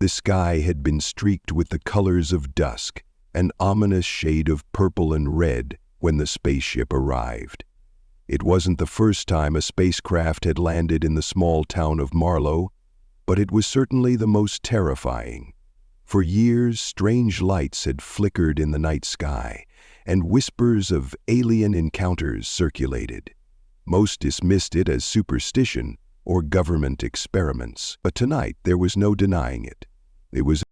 The sky had been streaked with the colors of dusk, an ominous shade of purple and red when the spaceship arrived. It wasn't the first time a spacecraft had landed in the small town of Marlow, but it was certainly the most terrifying. For years, strange lights had flickered in the night sky, and whispers of alien encounters circulated. Most dismissed it as superstition or government experiments, but tonight there was no denying it. It was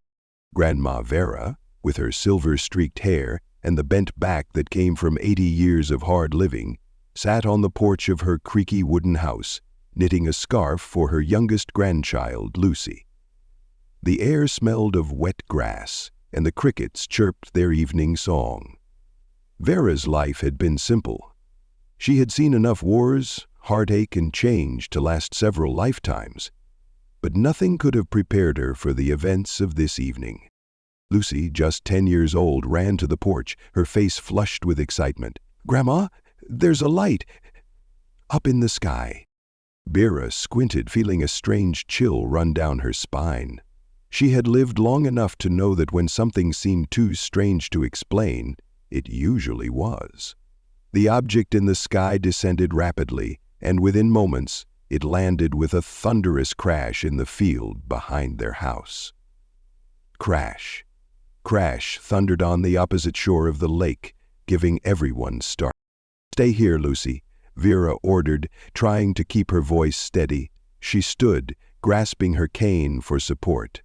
Grandma Vera, with her silver-streaked hair and the bent back that came from 80 years of hard living, sat on the porch of her creaky wooden house, knitting a scarf for her youngest grandchild, Lucy. The air smelled of wet grass, and the crickets chirped their evening song. Vera's life had been simple. She had seen enough wars, heartache, and change to last several lifetimes, but nothing could have prepared her for the events of this evening. Lucy, just 10 years old, ran to the porch, her face flushed with excitement. "Grandma, there's a light up in the sky." Vera squinted, feeling a strange chill run down her spine. She had lived long enough to know that when something seemed too strange to explain, it usually was. The object in the sky descended rapidly, and within moments, it landed with a thunderous crash in the field behind their house. Crash. Crash thundered on the opposite shore of the lake, giving everyone start. "Stay here, Lucy," Vera ordered, trying to keep her voice steady. She stood, grasping her cane for support.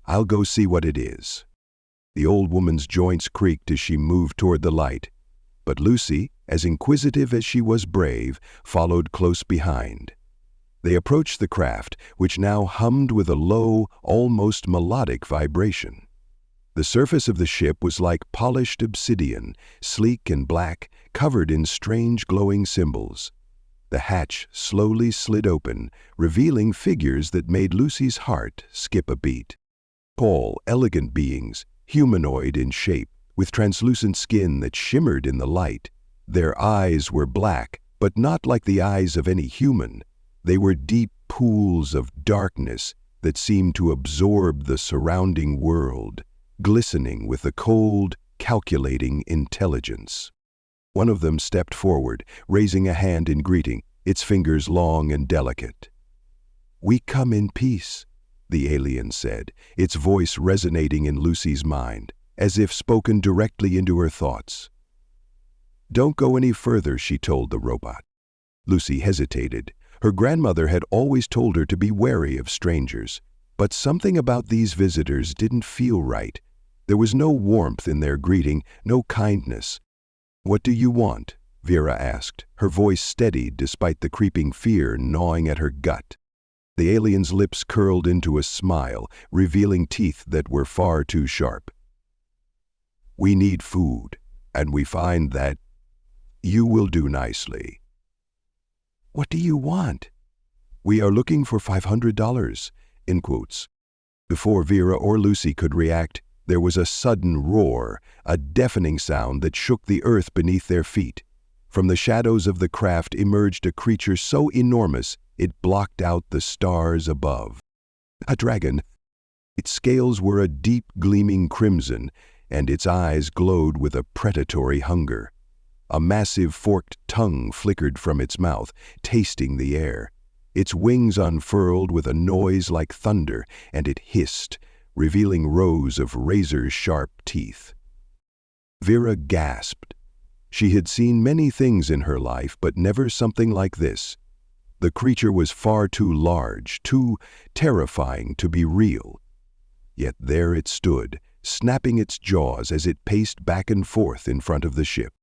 "I'll go see what it is." The old woman's joints creaked as she moved toward the light, but Lucy, as inquisitive as she was brave, followed close behind. They approached the craft, which now hummed with a low, almost melodic vibration. The surface of the ship was like polished obsidian, sleek and black, covered in strange glowing symbols. The hatch slowly slid open, revealing figures that made Lucy's heart skip a beat. Tall, elegant beings, humanoid in shape, with translucent skin that shimmered in the light. Their eyes were black, but not like the eyes of any human. They were deep pools of darkness that seemed to absorb the surrounding world, glistening with a cold, calculating intelligence. One of them stepped forward, raising a hand in greeting, its fingers long and delicate. "We come in peace," the alien said, its voice resonating in Lucy's mind, as if spoken directly into her thoughts. "Don't go any further," she told the robot. Lucy hesitated. Her grandmother had always told her to be wary of strangers, but something about these visitors didn't feel right. There was no warmth in their greeting, no kindness. "What do you want?" Vera asked, her voice steady despite the creeping fear gnawing at her gut. The alien's lips curled into a smile, revealing teeth that were far too sharp. "We need food, and we find that you will do nicely." "What do you want?" "We are looking for $500, in quotes. Before Vera or Lucy could react, there was a sudden roar, a deafening sound that shook the earth beneath their feet. From the shadows of the craft emerged a creature so enormous it blocked out the stars above. A dragon. Its scales were a deep gleaming crimson, and its eyes glowed with a predatory hunger. A massive forked tongue flickered from its mouth, tasting the air. Its wings unfurled with a noise like thunder, and it hissed, revealing rows of razor-sharp teeth. Vera gasped. She had seen many things in her life, but never something like this. The creature was far too large, too terrifying to be real. Yet there it stood, snapping its jaws as it paced back and forth in front of the ship.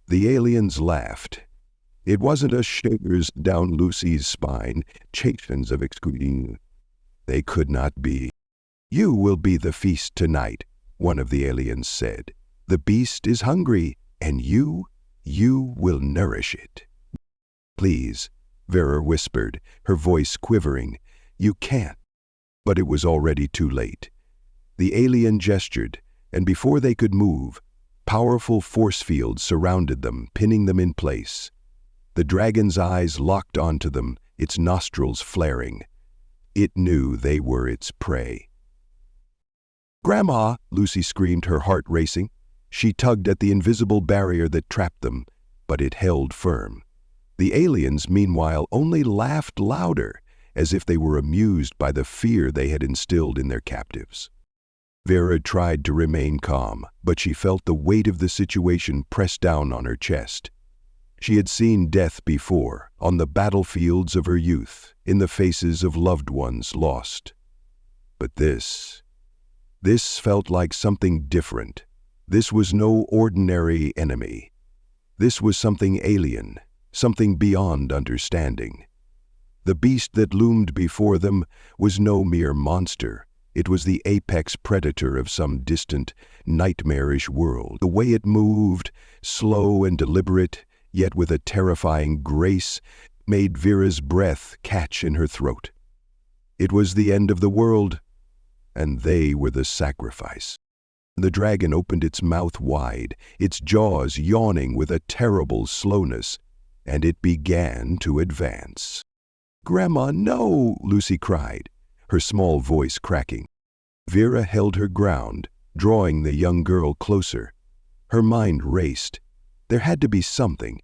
The aliens laughed. It wasn't a shivers down Lucy's spine, chastenings of excluding. They could not be. "You will be the feast tonight," one of the aliens said. "The beast is hungry, and you will nourish it." "Please," Vera whispered, her voice quivering. "You can't." But it was already too late. The alien gestured, and before they could move, powerful force fields surrounded them, pinning them in place. The dragon's eyes locked onto them, its nostrils flaring. It knew they were its prey. "Grandma!" Lucy screamed, her heart racing. She tugged at the invisible barrier that trapped them, but it held firm. The aliens, meanwhile, only laughed louder, as if they were amused by the fear they had instilled in their captives. Vera tried to remain calm, but she felt the weight of the situation press down on her chest. She had seen death before, on the battlefields of her youth, in the faces of loved ones lost. But this felt like something different. This was no ordinary enemy. This was something alien, something beyond understanding. The beast that loomed before them was no mere monster. It was the apex predator of some distant, nightmarish world. The way it moved, slow and deliberate, yet with a terrifying grace, made Vera's breath catch in her throat. It was the end of the world, and they were the sacrifice. The dragon opened its mouth wide, its jaws yawning with a terrible slowness, and it began to advance. "Grandma, no!" Lucy cried, her small voice cracking. Vera held her ground, drawing the young girl closer. Her mind raced. There had to be something,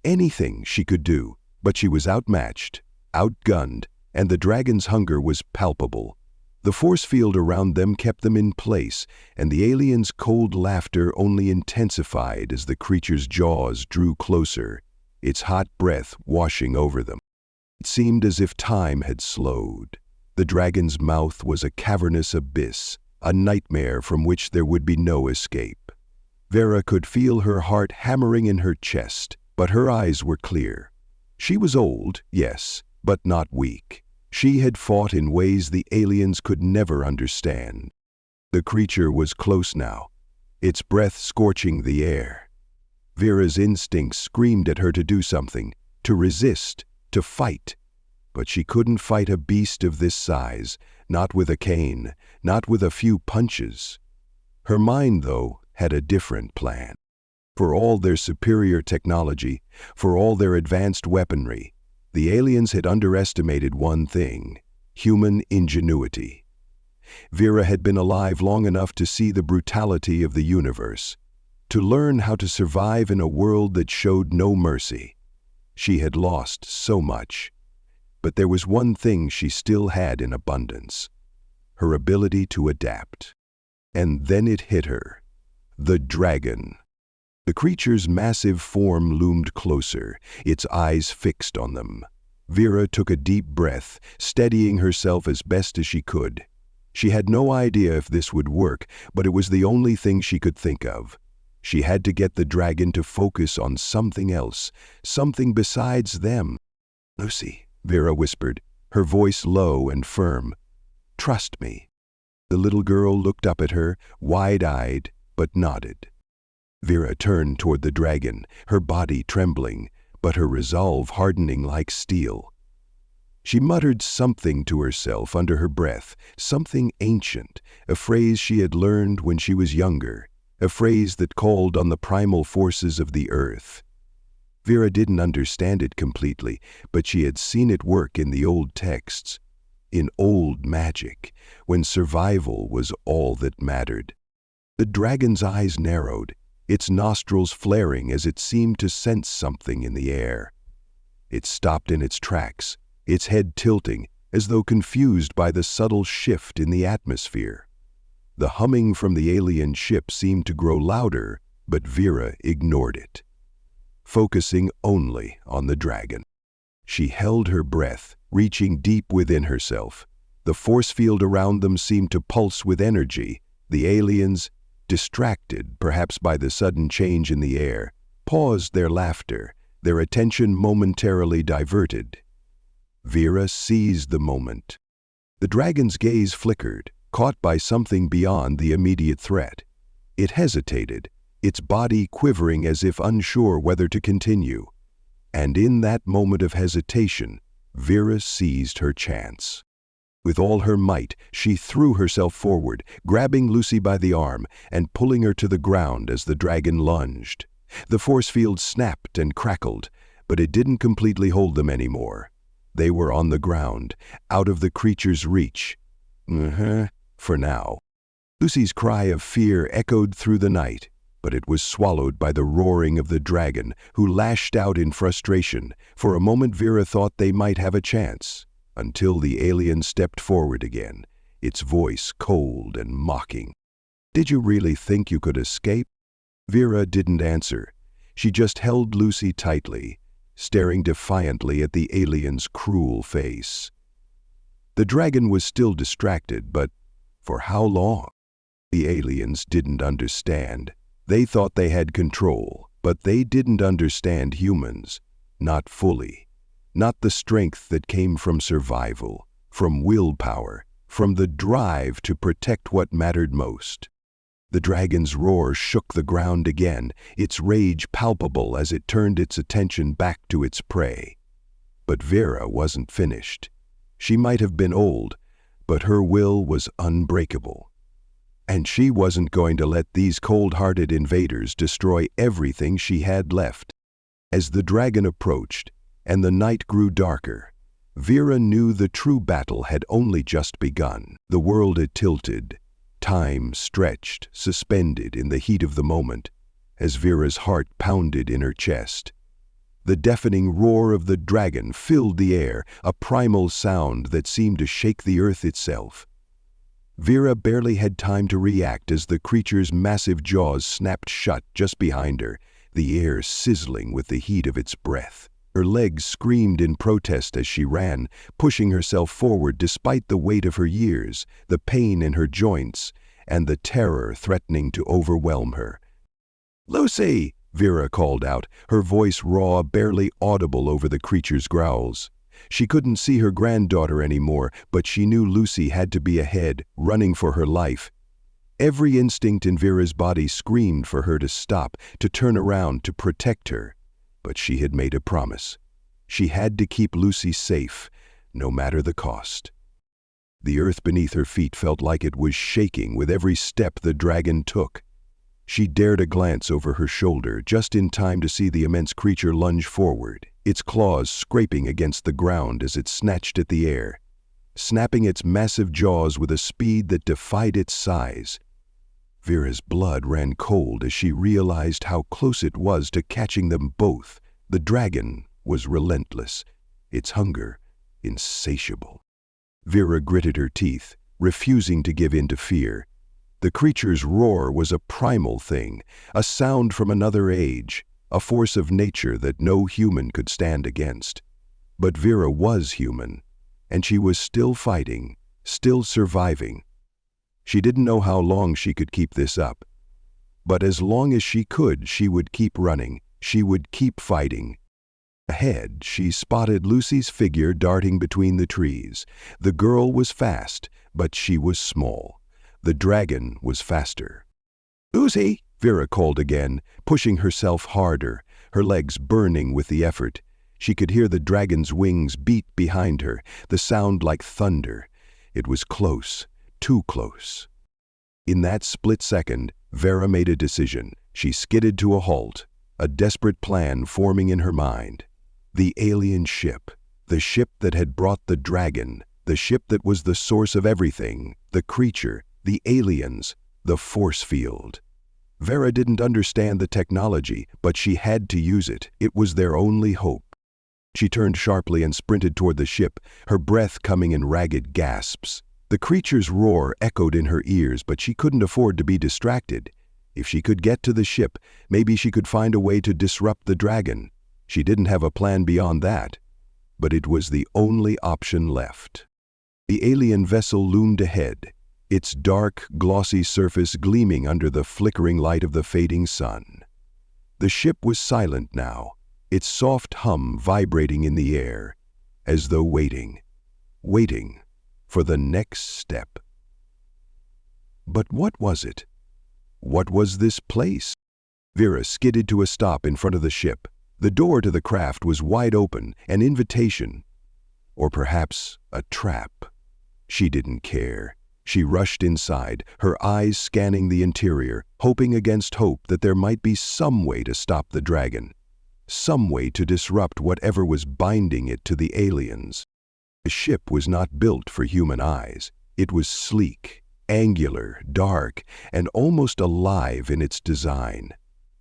anything she could do, but she was outmatched, outgunned, and the dragon's hunger was palpable. The force field around them kept them in place, and the alien's cold laughter only intensified as the creature's jaws drew closer, its hot breath washing over them. It seemed as if time had slowed. The dragon's mouth was a cavernous abyss, a nightmare from which there would be no escape. Vera could feel her heart hammering in her chest, but her eyes were clear. She was old, yes, but not weak. She had fought in ways the aliens could never understand. The creature was close now, its breath scorching the air. Vera's instincts screamed at her to do something, to resist, to fight. But she couldn't fight a beast of this size, not with a cane, not with a few punches. Her mind, though, had a different plan. For all their superior technology, for all their advanced weaponry, the aliens had underestimated one thing: human ingenuity. Vera had been alive long enough to see the brutality of the universe, to learn how to survive in a world that showed no mercy. She had lost so much. But there was one thing she still had in abundance: her ability to adapt. And then it hit her. The dragon. The creature's massive form loomed closer, its eyes fixed on them. Vera took a deep breath, steadying herself as best as she could. She had no idea if this would work, but it was the only thing she could think of. She had to get the dragon to focus on something else, something besides them. "Lucy," Vera whispered, her voice low and firm. "Trust me." The little girl looked up at her, wide-eyed, but nodded. Vera turned toward the dragon, her body trembling, but her resolve hardening like steel. She muttered something to herself under her breath, something ancient, a phrase she had learned when she was younger, a phrase that called on the primal forces of the earth. Vera didn't understand it completely, but she had seen it work in the old texts, in old magic, when survival was all that mattered. The dragon's eyes narrowed, its nostrils flaring as it seemed to sense something in the air. It stopped in its tracks, its head tilting, as though confused by the subtle shift in the atmosphere. The humming from the alien ship seemed to grow louder, but Vera ignored it, focusing only on the dragon. She held her breath, reaching deep within herself. The force field around them seemed to pulse with energy. The aliens, distracted perhaps by the sudden change in the air, paused their laughter, their attention momentarily diverted. Vera seized the moment. The dragon's gaze flickered, caught by something beyond the immediate threat. It hesitated, its body quivering as if unsure whether to continue. And in that moment of hesitation, Vera seized her chance. With all her might, she threw herself forward, grabbing Lucy by the arm and pulling her to the ground as the dragon lunged. The force field snapped and crackled, but it didn't completely hold them anymore. They were on the ground, out of the creature's reach. For now. Lucy's cry of fear echoed through the night, but it was swallowed by the roaring of the dragon, who lashed out in frustration. For a moment Vera thought they might have a chance, until the alien stepped forward again, its voice cold and mocking. "Did you really think you could escape?" Vera didn't answer. She just held Lucy tightly, staring defiantly at the alien's cruel face. The dragon was still distracted, but for how long? The aliens didn't understand. They thought they had control, but they didn't understand humans. Not fully. Not the strength that came from survival, from willpower, from the drive to protect what mattered most. The dragon's roar shook the ground again, its rage palpable as it turned its attention back to its prey. But Vera wasn't finished. She might have been old, but her will was unbreakable. And she wasn't going to let these cold-hearted invaders destroy everything she had left. As the dragon approached, and the night grew darker, Vera knew the true battle had only just begun. The world had tilted. Time stretched, suspended in the heat of the moment, as Vera's heart pounded in her chest. The deafening roar of the dragon filled the air, a primal sound that seemed to shake the earth itself. Vera barely had time to react as the creature's massive jaws snapped shut just behind her, the air sizzling with the heat of its breath. Her legs screamed in protest as she ran, pushing herself forward despite the weight of her years, the pain in her joints, and the terror threatening to overwhelm her. "Lucy!" Vera called out, her voice raw, barely audible over the creature's growls. She couldn't see her granddaughter anymore, but she knew Lucy had to be ahead, running for her life. Every instinct in Vera's body screamed for her to stop, to turn around, to protect her. But she had made a promise. She had to keep Lucy safe, no matter the cost. The earth beneath her feet felt like it was shaking with every step the dragon took. She dared a glance over her shoulder, just in time to see the immense creature lunge forward, its claws scraping against the ground as it snatched at the air, snapping its massive jaws with a speed that defied its size. Vera's blood ran cold as she realized how close it was to catching them both. The dragon was relentless, its hunger insatiable. Vera gritted her teeth, refusing to give in to fear. The creature's roar was a primal thing, a sound from another age, a force of nature that no human could stand against. But Vera was human, and she was still fighting, still surviving. She didn't know how long she could keep this up. But as long as she could, she would keep running, she would keep fighting. Ahead, she spotted Lucy's figure darting between the trees. The girl was fast, but she was small. The dragon was faster. "Lucy!" Vera called again, pushing herself harder, her legs burning with the effort. She could hear the dragon's wings beat behind her, the sound like thunder. It was close. Too close. In that split second, Vera made a decision. She skidded to a halt, a desperate plan forming in her mind. The alien ship, the ship that had brought the dragon, the ship that was the source of everything, the creature, the aliens, the force field. Vera didn't understand the technology, but she had to use it. It was their only hope. She turned sharply and sprinted toward the ship, her breath coming in ragged gasps. The creature's roar echoed in her ears, but she couldn't afford to be distracted. If she could get to the ship, maybe she could find a way to disrupt the dragon. She didn't have a plan beyond that, but it was the only option left. The alien vessel loomed ahead, its dark, glossy surface gleaming under the flickering light of the fading sun. The ship was silent now, its soft hum vibrating in the air, as though waiting for the next step. But what was it? What was this place? Vera skidded to a stop in front of the ship. The door to the craft was wide open, an invitation, or perhaps a trap. She didn't care. She rushed inside, her eyes scanning the interior, hoping against hope that there might be some way to stop the dragon, some way to disrupt whatever was binding it to the aliens. The ship was not built for human eyes. It was sleek, angular, dark, and almost alive in its design.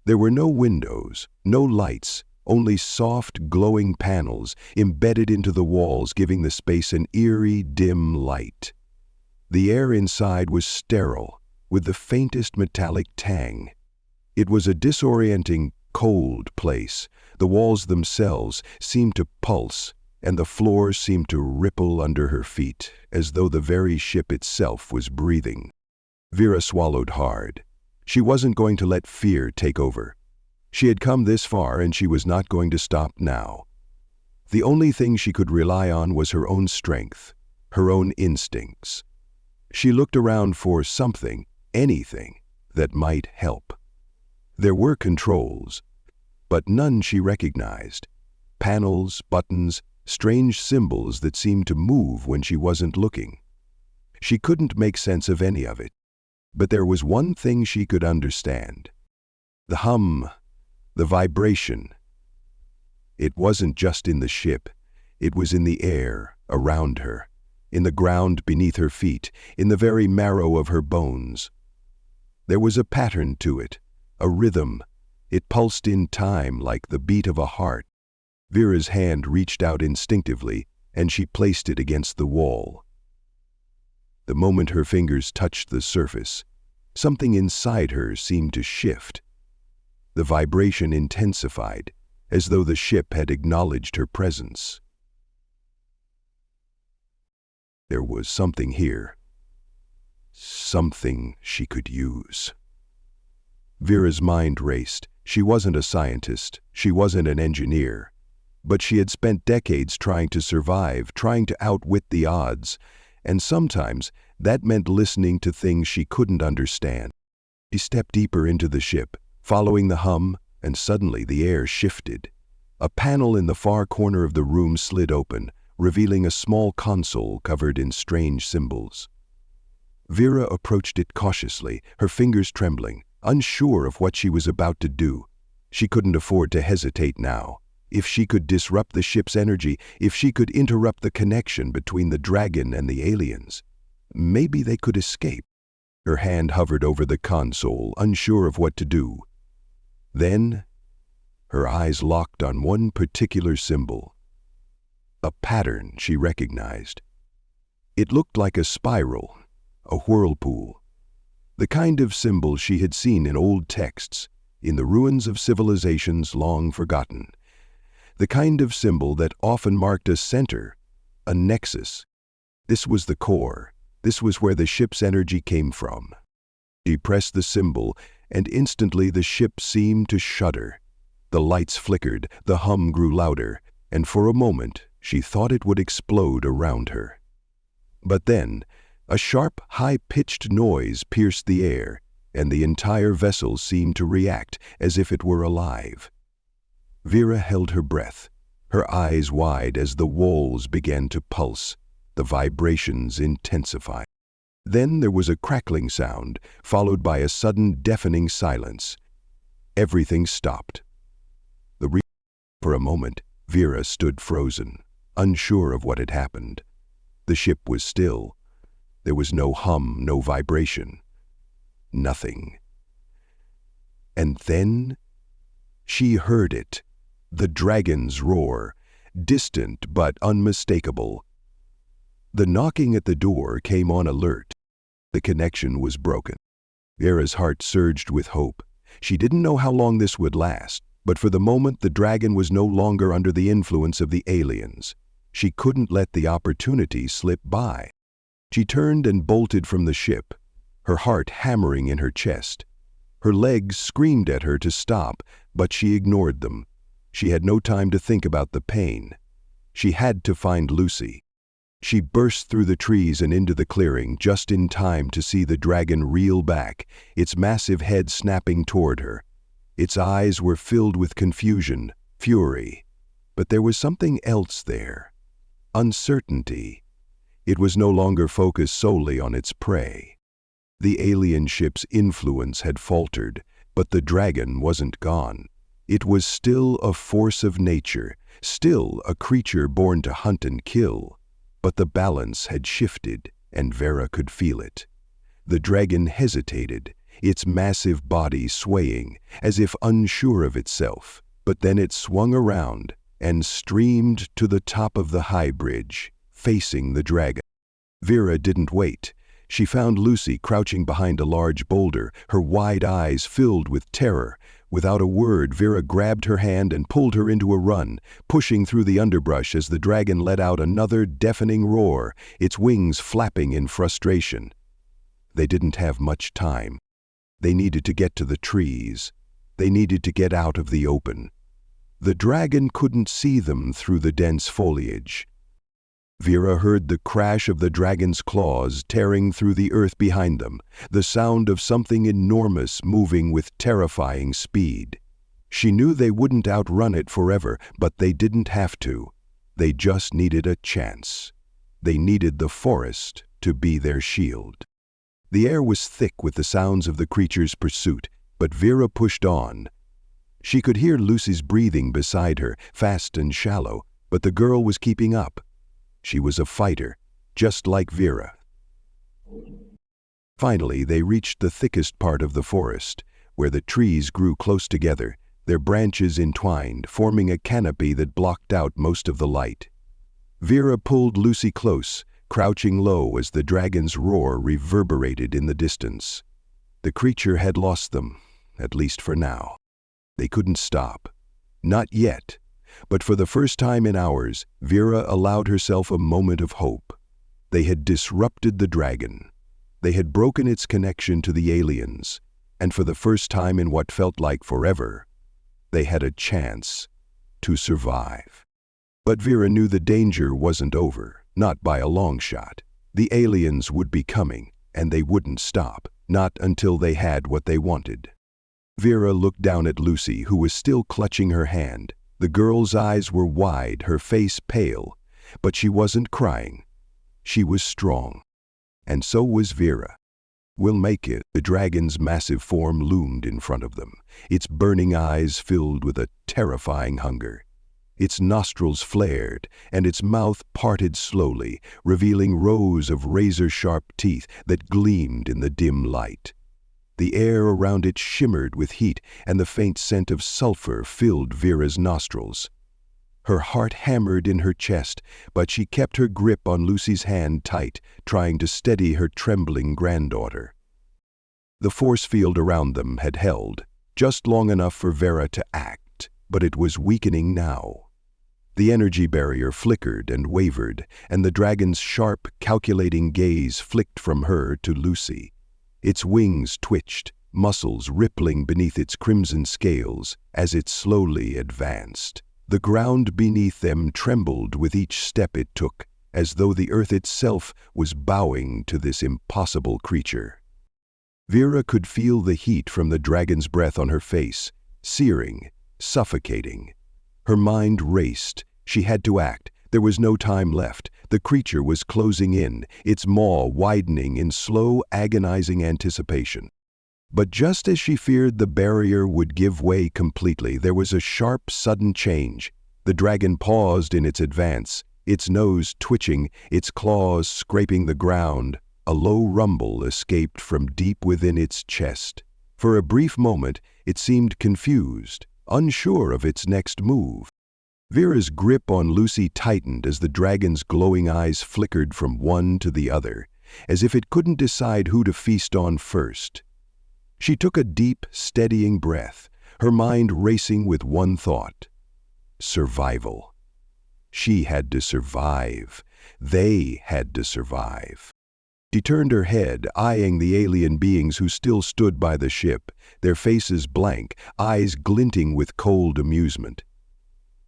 There were no windows, no lights, only soft, glowing panels embedded into the walls, giving the space an eerie, dim light. The air inside was sterile, with the faintest metallic tang. It was a disorienting, cold place. The walls themselves seemed to pulse, and the floor seemed to ripple under her feet, as though the very ship itself was breathing. Vera swallowed hard. She wasn't going to let fear take over. She had come this far, and she was not going to stop now. The only thing she could rely on was her own strength, her own instincts. She looked around for something, anything, that might help. There were controls, but none she recognized. Panels, buttons, strange symbols that seemed to move when she wasn't looking. She couldn't make sense of any of it, but there was one thing she could understand. The hum, the vibration. It wasn't just in the ship, it was in the air around her, in the ground beneath her feet, in the very marrow of her bones. There was a pattern to it, a rhythm. It pulsed in time like the beat of a heart. Vera's hand reached out instinctively, and she placed it against the wall. The moment her fingers touched the surface, something inside her seemed to shift. The vibration intensified, as though the ship had acknowledged her presence. There was something here, something she could use. Vera's mind raced. She wasn't a scientist, she wasn't an engineer, but she had spent decades trying to survive, trying to outwit the odds, and sometimes that meant listening to things she couldn't understand. She stepped deeper into the ship, following the hum, and suddenly the air shifted. A panel in the far corner of the room slid open, revealing a small console covered in strange symbols. Vera approached it cautiously, her fingers trembling, unsure of what she was about to do. She couldn't afford to hesitate now. If she could disrupt the ship's energy, if she could interrupt the connection between the dragon and the aliens, maybe they could escape. Her hand hovered over the console, unsure of what to do. Then, her eyes locked on one particular symbol. A pattern she recognized. It looked like a spiral, a whirlpool. The kind of symbol she had seen in old texts, in the ruins of civilizations long forgotten. The kind of symbol that often marked a center, a nexus. This was the core. This was where the ship's energy came from. She pressed the symbol, and instantly the ship seemed to shudder. The lights flickered, the hum grew louder, and for a moment she thought it would explode around her. But then, a sharp, high-pitched noise pierced the air, and the entire vessel seemed to react as if it were alive. Vera held her breath, her eyes wide as the walls began to pulse, the vibrations intensified. Then there was a crackling sound, followed by a sudden deafening silence. Everything stopped. For a moment, Vera stood frozen, unsure of what had happened. The ship was still. There was no hum, no vibration. Nothing. And then she heard it, the dragon's roar, distant but unmistakable. The knocking at the door came on alert. The connection was broken. Vera's heart surged with hope. She didn't know how long this would last, but for the moment the dragon was no longer under the influence of the aliens. She couldn't let the opportunity slip by. She turned and bolted from the ship, her heart hammering in her chest. Her legs screamed at her to stop, but she ignored them. She had no time to think about the pain. She had to find Lucy. She burst through the trees and into the clearing just in time to see the dragon reel back, its massive head snapping toward her. Its eyes were filled with confusion, fury. But there was something else there. Uncertainty. It was no longer focused solely on its prey. The alien ship's influence had faltered, but the dragon wasn't gone. It was still a force of nature, still a creature born to hunt and kill. But the balance had shifted, and Vera could feel it. The dragon hesitated, its massive body swaying, as if unsure of itself, but then it swung around and streamed to the top of the high bridge, facing the dragon. Vera didn't wait. She found Lucy crouching behind a large boulder, her wide eyes filled with terror. Without a word, Vera grabbed her hand and pulled her into a run, pushing through the underbrush as the dragon let out another deafening roar, its wings flapping in frustration. They didn't have much time. They needed to get to the trees. They needed to get out of the open. The dragon couldn't see them through the dense foliage. Vera heard the crash of the dragon's claws tearing through the earth behind them, the sound of something enormous moving with terrifying speed. She knew they wouldn't outrun it forever, but they didn't have to. They just needed a chance. They needed the forest to be their shield. The air was thick with the sounds of the creature's pursuit, but Vera pushed on. She could hear Lucy's breathing beside her, fast and shallow, but the girl was keeping up. She was a fighter, just like Vera. Finally, they reached the thickest part of the forest, where the trees grew close together, their branches entwined, forming a canopy that blocked out most of the light. Vera pulled Lucy close, crouching low as the dragon's roar reverberated in the distance. The creature had lost them, at least for now. They couldn't stop. Not yet. But for the first time in hours, Vera allowed herself a moment of hope. They had disrupted the dragon. They had broken its connection to the aliens, and for the first time in what felt like forever, they had a chance to survive. But Vera knew the danger wasn't over, not by a long shot. The aliens would be coming, and they wouldn't stop, not until they had what they wanted. Vera looked down at Lucy, who was still clutching her hand. The girl's eyes were wide, her face pale, but she wasn't crying. She was strong. And so was Vera. "We'll make it." The dragon's massive form loomed in front of them, its burning eyes filled with a terrifying hunger. Its nostrils flared, and its mouth parted slowly, revealing rows of razor-sharp teeth that gleamed in the dim light. The air around it shimmered with heat, and the faint scent of sulfur filled Vera's nostrils. Her heart hammered in her chest, but she kept her grip on Lucy's hand tight, trying to steady her trembling granddaughter. The force field around them had held, just long enough for Vera to act, but it was weakening now. The energy barrier flickered and wavered, and the dragon's sharp, calculating gaze flicked from her to Lucy. Its wings twitched, muscles rippling beneath its crimson scales as it slowly advanced. The ground beneath them trembled with each step it took, as though the earth itself was bowing to this impossible creature. Vera could feel the heat from the dragon's breath on her face, searing, suffocating. Her mind raced. She had to act. There was no time left. The creature was closing in, its maw widening in slow, agonizing anticipation. But just as she feared the barrier would give way completely, there was a sharp, sudden change. The dragon paused in its advance, its nose twitching, its claws scraping the ground. A low rumble escaped from deep within its chest. For a brief moment, it seemed confused, unsure of its next move. Vera's grip on Lucy tightened as the dragon's glowing eyes flickered from one to the other, as if it couldn't decide who to feast on first. She took a deep, steadying breath, her mind racing with one thought: survival. She had to survive. They had to survive. She turned her head, eyeing the alien beings who still stood by the ship, their faces blank, eyes glinting with cold amusement.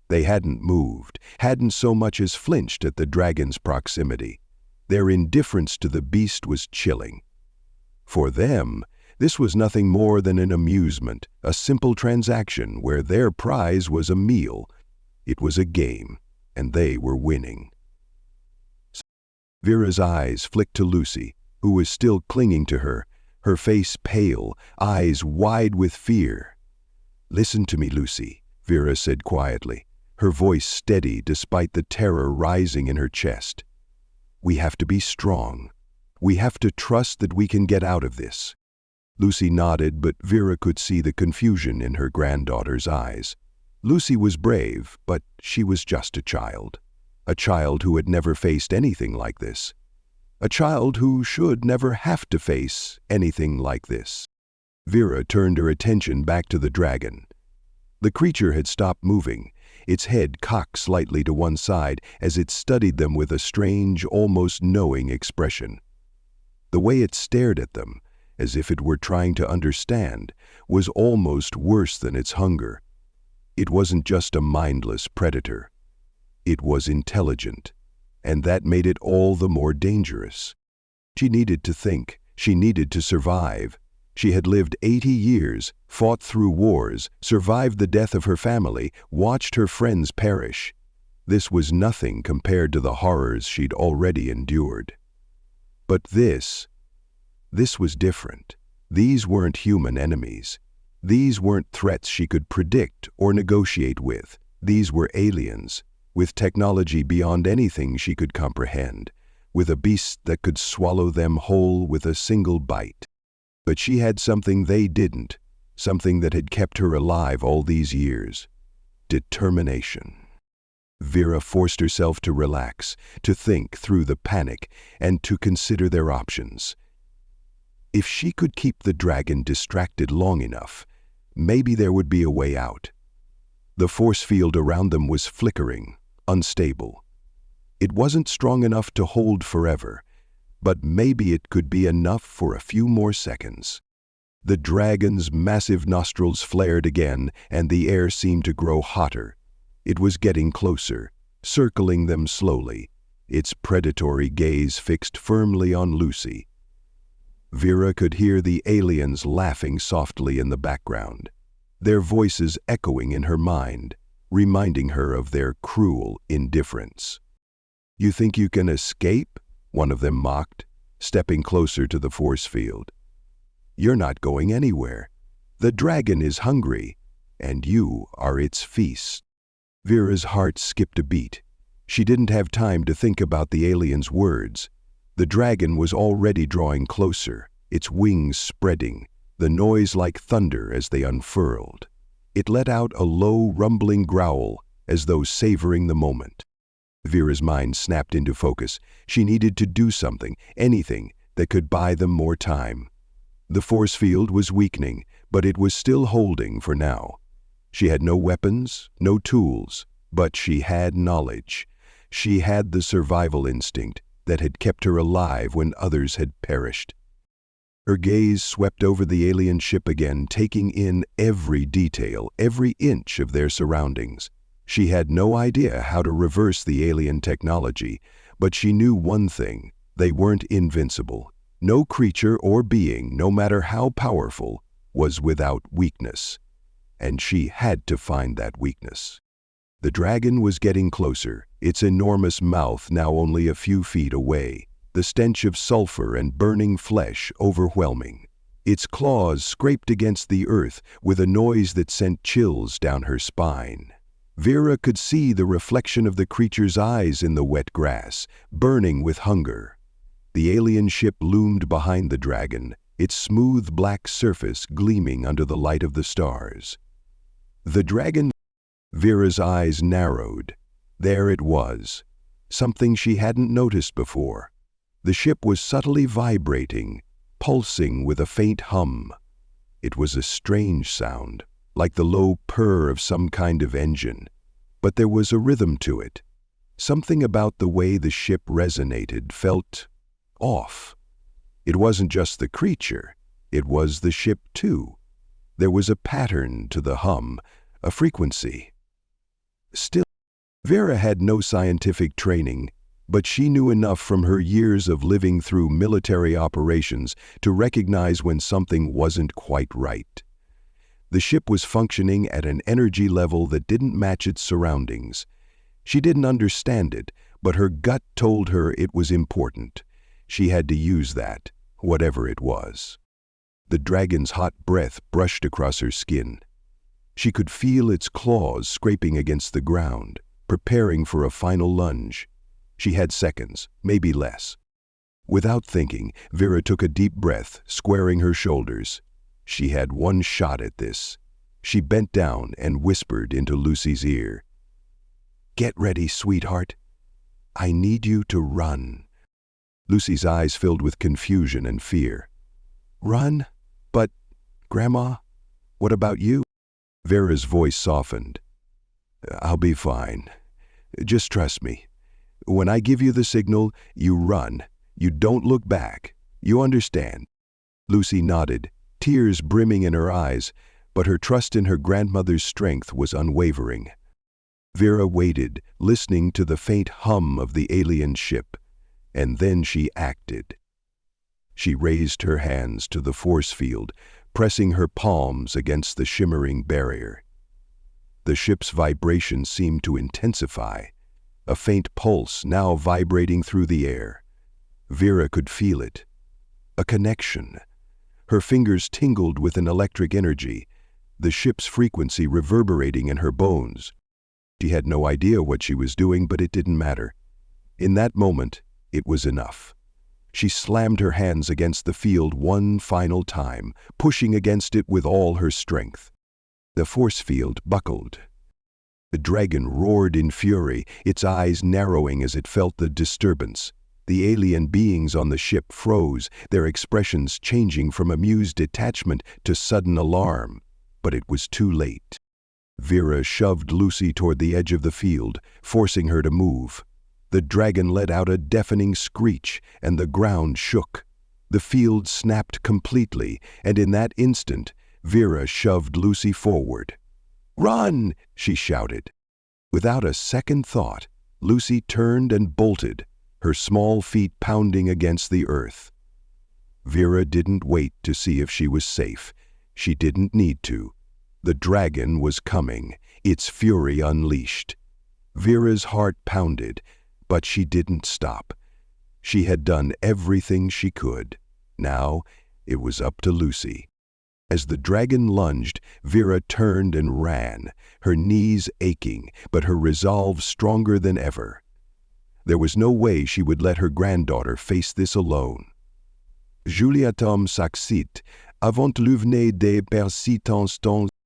They hadn't moved, hadn't so much as flinched at the dragon's proximity. Their indifference to the beast was chilling. For them, this was nothing more than an amusement, a simple transaction where their prize was a meal. It was a game, and they were winning. Vera's eyes flicked to Lucy, who was still clinging to her, her face pale, eyes wide with fear. "Listen to me, Lucy," Vera said quietly, her voice steady despite the terror rising in her chest. "We have to be strong. We have to trust that we can get out of this." Lucy nodded, but Vera could see the confusion in her granddaughter's eyes. Lucy was brave, but she was just a child who had never faced anything like this, a child who should never have to face anything like this. Vera turned her attention back to the dragon. The creature had stopped moving, its head cocked slightly to one side as it studied them with a strange, almost knowing expression. The way it stared at them, as if it were trying to understand, was almost worse than its hunger. It wasn't just a mindless predator. It was intelligent, and that made it all the more dangerous. She needed to think, she needed to survive. She had lived 80 years, fought through wars, survived the death of her family, watched her friends perish. This was nothing compared to the horrors she'd already endured. But this was different. These weren't human enemies. These weren't threats she could predict or negotiate with. These were aliens, with technology beyond anything she could comprehend, with a beast that could swallow them whole with a single bite. But she had something they didn't, something that had kept her alive all these years: determination. Vera forced herself to relax, to think through the panic, and to consider their options. If she could keep the dragon distracted long enough, maybe there would be a way out. The force field around them was flickering, unstable. It wasn't strong enough to hold forever, but maybe it could be enough for a few more seconds. The dragon's massive nostrils flared again, and the air seemed to grow hotter. It was getting closer, circling them slowly, its predatory gaze fixed firmly on Lucy. Vera could hear the aliens laughing softly in the background, their voices echoing in her mind, reminding her of their cruel indifference. "You think you can escape?" one of them mocked, stepping closer to the force field. "You're not going anywhere. The dragon is hungry, and you are its feast." Vera's heart skipped a beat. She didn't have time to think about the alien's words. The dragon was already drawing closer, its wings spreading, the noise like thunder as they unfurled. It let out a low, rumbling growl, as though savoring the moment. Vera's mind snapped into focus. She needed to do something, anything, that could buy them more time. The force field was weakening, but it was still holding for now. She had no weapons, no tools, but she had knowledge. She had the survival instinct that had kept her alive when others had perished. Her gaze swept over the alien ship again, taking in every detail, every inch of their surroundings. She had no idea how to reverse the alien technology, but she knew one thing: they weren't invincible. No creature or being, no matter how powerful, was without weakness. And she had to find that weakness. The dragon was getting closer, its enormous mouth now only a few feet away, the stench of sulfur and burning flesh overwhelming. Its claws scraped against the earth with a noise that sent chills down her spine. Vera could see the reflection of the creature's eyes in the wet grass, burning with hunger. The alien ship loomed behind the dragon, its smooth black surface gleaming under the light of the stars. The dragon... Vera's eyes narrowed. There it was, something she hadn't noticed before. The ship was subtly vibrating, pulsing with a faint hum. It was a strange sound, like the low purr of some kind of engine, but there was a rhythm to it. Something about the way the ship resonated felt off, It wasn't just the creature, it was the ship too. There was a pattern to the hum, a frequency. Still, Vera had no scientific training, but she knew enough from her years of living through military operations to recognize when something wasn't quite right. The ship was functioning at an energy level that didn't match its surroundings. She didn't understand it, but her gut told her it was important. She had to use that, whatever it was. The dragon's hot breath brushed across her skin. She could feel its claws scraping against the ground, preparing for a final lunge. She had seconds, maybe less. Without thinking, Vera took a deep breath, squaring her shoulders. She had one shot at this. She bent down and whispered into Lucy's ear. "Get ready, sweetheart. I need you to run." Lucy's eyes filled with confusion and fear. "Run? But, Grandma, what about you?" Vera's voice softened. "I'll be fine. Just trust me. When I give you the signal, you run. You don't look back. You understand?" Lucy nodded, tears brimming in her eyes, but her trust in her grandmother's strength was unwavering. Vera waited, listening to the faint hum of the alien ship, and then she acted. She raised her hands to the force field, pressing her palms against the shimmering barrier. The ship's vibration seemed to intensify, a faint pulse now vibrating through the air. Vera could feel it. A connection. Her fingers tingled with an electric energy, the ship's frequency reverberating in her bones. She had no idea what she was doing, but it didn't matter. In that moment, it was enough. She slammed her hands against the field one final time, pushing against it with all her strength. The force field buckled. The dragon roared in fury, its eyes narrowing as it felt the disturbance. The alien beings on the ship froze, their expressions changing from amused detachment to sudden alarm. But it was too late. Vera shoved Lucy toward the edge of the field, forcing her to move. The dragon let out a deafening screech, and the ground shook. The field snapped completely, and in that instant, Vera shoved Lucy forward. "Run!" she shouted. Without a second thought, Lucy turned and bolted, her small feet pounding against the earth. Vera didn't wait to see if she was safe. She didn't need to. The dragon was coming, its fury unleashed. Vera's heart pounded, but she didn't stop. She had done everything she could. Now, it was up to Lucy. As the dragon lunged, Vera turned and ran, her knees aching, but her resolve stronger than ever. There was no way she would let her granddaughter face this alone. Julia Tom s'accite, avant l'ouverture des persistants